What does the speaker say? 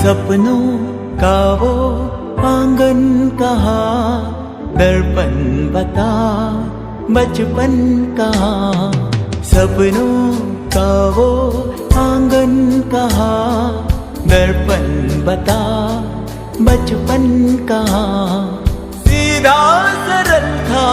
सपनों का वो आंगन कहाँ, दर्पण बता बचपन कहाँ। सपनों का वो आंगन कहाँ, दर्पण बता बचपन कहाँ। सीधा सरल था